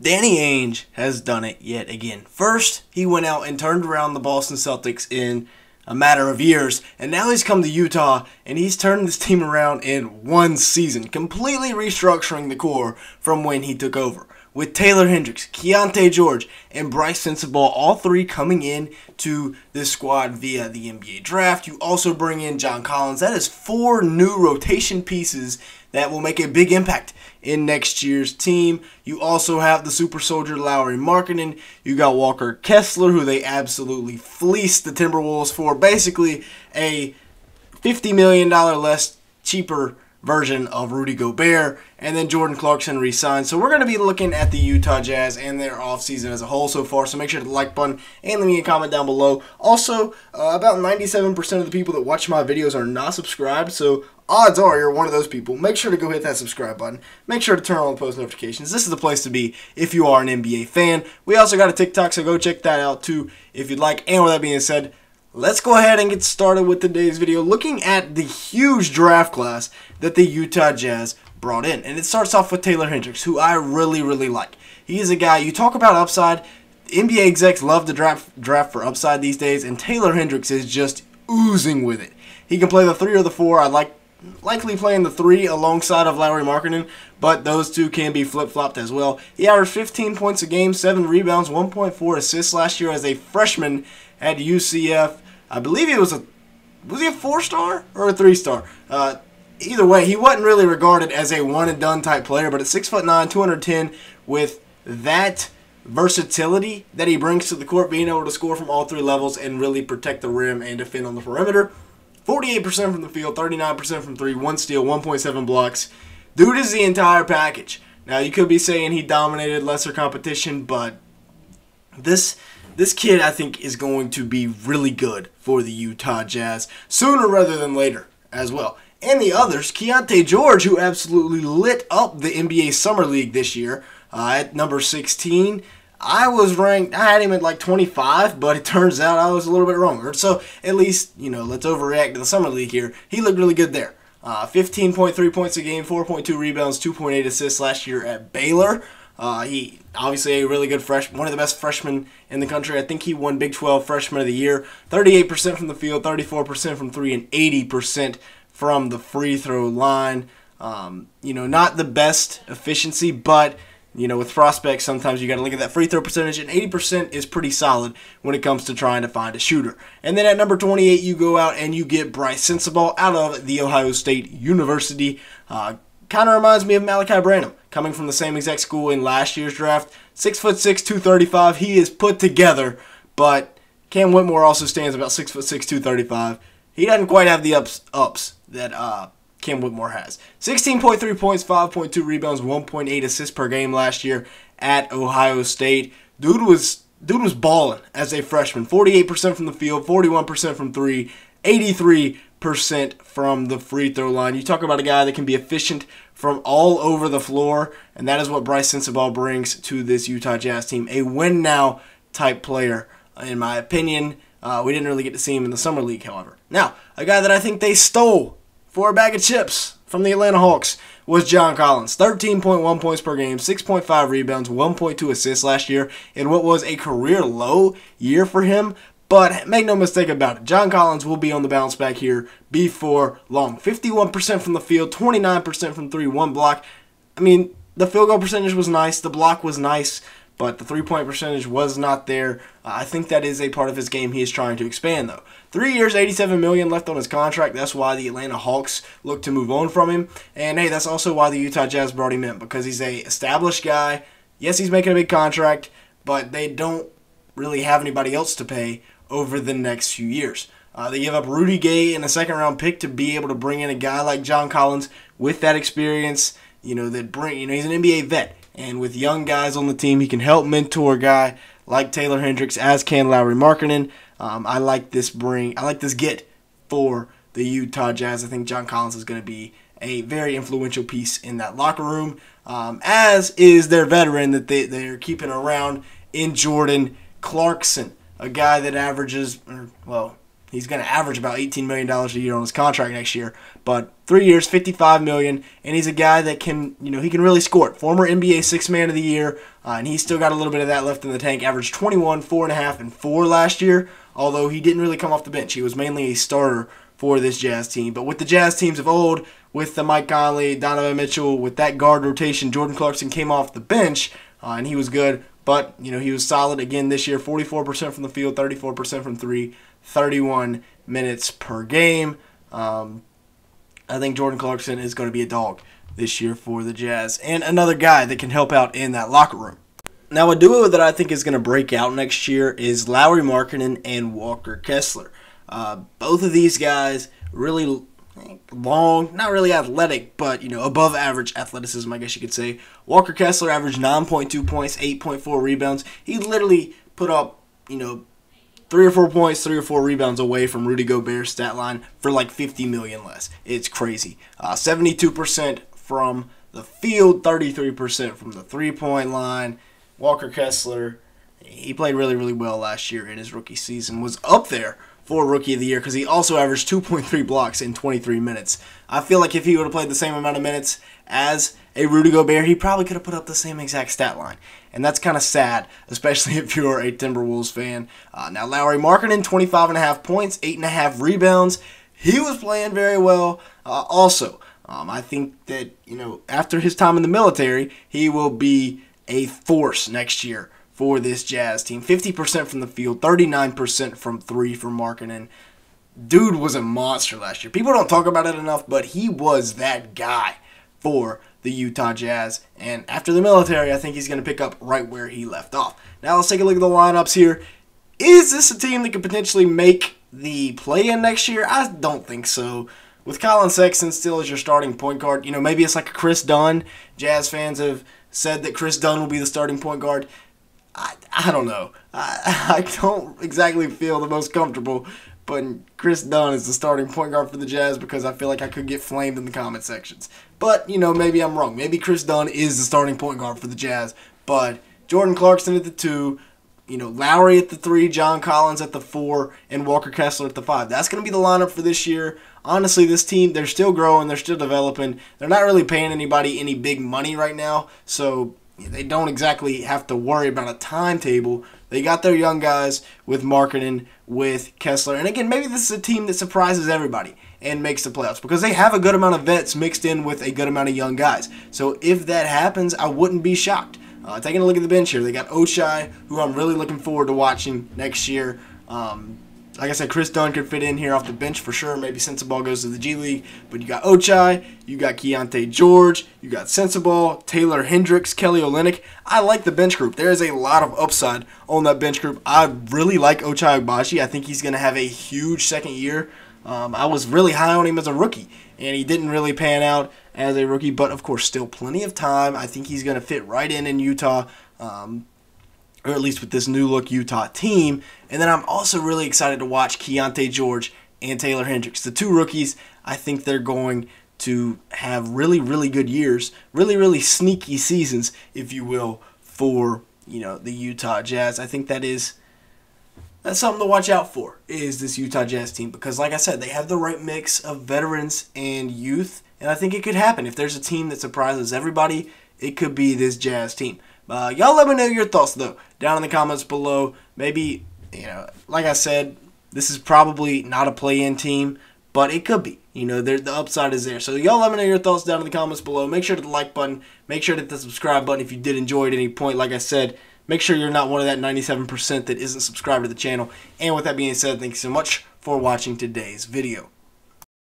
Danny Ainge has done it yet again. First, he went out and turned around the Boston Celtics in a matter of years, and now he's come to Utah, and he's turned this team around in one season, completely restructuring the core from when he took over. With Taylor Hendricks, Keonte George, and Bryce Sensabaugh, all three coming in to this squad via the NBA draft. You also bring in John Collins. That is 4 new rotation pieces that will make a big impact in next year's team. You also have the super soldier Lauri Markkennen. You got Walker Kessler, who they absolutely fleeced the Timberwolves for. Basically a $50 million less cheaper version of Rudy Gobert, and then Jordan Clarkson re-signed. So we're going to be looking at the Utah Jazz and their offseason as a whole so far, so make sure to like button and leave me a comment down below. Also, about 97% of the people that watch my videos are not subscribed, so odds are you're one of those people. Make sure to go hit that subscribe button. Make sure to turn on the post notifications. This is the place to be if you are an NBA fan. We also got a TikTok, so go check that out too if you'd like. And with that being said, let's go ahead and get started with today's video, looking at the huge draft class that the Utah Jazz brought in. And it starts off with Taylor Hendricks, who I really like. He is a guy, you talk about upside, NBA execs love to draft for upside these days, and Taylor Hendricks is just oozing with it. He can play the 3 or the 4. I likely playing the 3 alongside of Lauri Markkennen, but those two can be flip-flopped as well. He averaged 15 points a game, 7 rebounds, 1.4 assists last year as a freshman at UCF. I believe was he a 4-star or a 3-star? Either way, he wasn't really regarded as a one-and-done type player, but at 6'9", 210, with that versatility that he brings to the court, being able to score from all 3 levels and really protect the rim and defend on the perimeter. 48% from the field, 39% from 3, 1 steal, 1.7 blocks. Dude is the entire package. Now, you could be saying he dominated lesser competition, but this kid, I think, is going to be really good for the Utah Jazz sooner rather than later as well. And the others, Keonte George, who absolutely lit up the NBA Summer League this year at number 16. I had him at like 25, but it turns out I was a little bit wrong. So at least, let's overreact to the Summer League here. He looked really good there. 15.3 points a game, 4.2 rebounds, 2.8 assists last year at Baylor. He obviously a really good freshman, one of the best freshmen in the country. I think he won Big 12 Freshman of the Year. 38% from the field, 34% from 3, and 80% from the free throw line. Not the best efficiency, but with prospects, sometimes you got to look at that free throw percentage, and 80% is pretty solid when it comes to trying to find a shooter. And then at number 28, you go out and you get Bryce Sensabaugh out of The Ohio State University. Kind of reminds me of Malachi Branham, coming from the same exact school in last year's draft. 6'6", 235. He is put together, but Cam Whitmore also stands about 6'6", 235. He doesn't quite have the ups that Cam Whitmore has. 16.3 points, 5.2 rebounds, 1.8 assists per game last year at Ohio State. Dude was balling as a freshman. 48% from the field, 41% from 3, 83% from the free throw line. You talk about a guy that can be efficient from all over the floor, and that is what Bryce Sensabaugh brings to this Utah Jazz team. A win-now type player, in my opinion. We didn't really get to see him in the Summer League, however. Now, a guy that I think they stole for a bag of chips from the Atlanta Hawks was John Collins. 13.1 points per game, 6.5 rebounds, 1.2 assists last year in what was a career low year for him. But make no mistake about it, John Collins will be on the bounce back here before long. 51% from the field, 29% from 3, 1 block. I mean, the field goal percentage was nice, the block was nice, but the 3-point percentage was not there. I think that is a part of his game he is trying to expand, though. 3 years, $87 million left on his contract. That's why the Atlanta Hawks look to move on from him. And, hey, that's also why the Utah Jazz brought him in, because he's a established guy. Yes, he's making a big contract, but they don't really have anybody else to pay over the next few years. They give up Rudy Gay in a second-round pick to be able to bring in a guy like John Collins with that experience. He's an NBA vet. And with young guys on the team, he can help mentor a guy like Taylor Hendricks, as can Lauri Markkennen. I like this get for the Utah Jazz. I think John Collins is going to be a very influential piece in that locker room, as is their veteran that they're keeping around in Jordan Clarkson, a guy that averages, he's going to average about $18 million a year on his contract next year. But 3 years, $55 million, and he's a guy that can, he can really score it. Former NBA Sixth Man of the Year, and he's still got a little bit of that left in the tank. Averaged 21, 4.5, and 4 last year, although he didn't really come off the bench. He was mainly a starter for this Jazz team. But with the Jazz teams of old, with the Mike Conley, Donovan Mitchell, with that guard rotation, Jordan Clarkson came off the bench, and he was good. But, he was solid again this year, 44% from the field, 34% from three, 31 minutes per game. I think Jordan Clarkson is going to be a dog this year for the Jazz, and another guy that can help out in that locker room. Now, a duo that I think is going to break out next year is Lauri Markkennen and Walker Kessler. Both of these guys really long, not really athletic, but, above average athleticism, I guess you could say. Walker Kessler averaged 9.2 points, 8.4 rebounds. He literally put up, 3 or 4 points, 3 or 4 rebounds away from Rudy Gobert's stat line for like $50 million less. It's crazy. 72% from the field, 33% from the three-point line. Walker Kessler, he played really, really well last year in his rookie season. Was up there for Rookie of the Year because he also averaged 2.3 blocks in 23 minutes. I feel like if he would have played the same amount of minutes as a Rudy Gobert, he probably could have put up the same exact stat line. And that's kind of sad, especially if you're a Timberwolves fan. Now, Lauri Markkennen, 25.5 points, 8.5 rebounds. He was playing very well. I think that, after his time in the military, he will be a force next year for this Jazz team. 50% from the field, 39% from three for Markkennen. Dude was a monster last year. People don't talk about it enough, but he was that guy for the Utah Jazz. And after the military, I think he's going to pick up right where he left off. Now let's take a look at the lineups here. Is this a team that could potentially make the play-in next year? I don't think so. With Colin Sexton still as your starting point guard, maybe it's like a Chris Dunn. Jazz fans have said that Chris Dunn will be the starting point guard. I don't know. I don't exactly feel the most comfortable putting Chris Dunn as the starting point guard for the Jazz because I feel like I could get flamed in the comment sections. But, maybe I'm wrong. Maybe Chris Dunn is the starting point guard for the Jazz. But Jordan Clarkson at the 2, Lauri at the 3, John Collins at the 4, and Walker Kessler at the 5. That's going to be the lineup for this year. Honestly, this team, they're still growing. They're still developing. They're not really paying anybody any big money right now. So they don't exactly have to worry about a timetable. They got their young guys with Markkennen, with Kessler. And again, maybe this is a team that surprises everybody and makes the playoffs because they have a good amount of vets mixed in with a good amount of young guys. So if that happens, I wouldn't be shocked. Taking a look at the bench here, they got Ochai, who I'm really looking forward to watching next year. Like I said, Chris Dunn could fit in here off the bench for sure. Maybe Sensabaugh goes to the G League. But you got Ochai, you got Keonte George, you got Sensabaugh, Taylor Hendricks, Kelly Olynyk. I like the bench group. There is a lot of upside on that bench group. I really like Ochai Agbaji. I think he's going to have a huge second year. I was really high on him as a rookie, and he didn't really pan out as a rookie. But, of course, still plenty of time. I think he's going to fit right in Utah. Or at least with this new-look Utah team. And then I'm also really excited to watch Keonte George and Taylor Hendricks. The two rookies, I think they're going to have really, really good years, really, really sneaky seasons, if you will, for, the Utah Jazz. I think that's something to watch out for, is this Utah Jazz team. Because, like I said, they have the right mix of veterans and youth. And I think it could happen. If there's a team that surprises everybody, it could be this Jazz team. Y'all let me know your thoughts, though, down in the comments below. Maybe, like I said, this is probably not a play-in team, but it could be. The upside is there. So y'all let me know your thoughts down in the comments below. Make sure to hit the like button. Make sure to hit the subscribe button if you did enjoy at any point. Like I said, make sure you're not one of that 97% that isn't subscribed to the channel. And with that being said, thank you so much for watching today's video.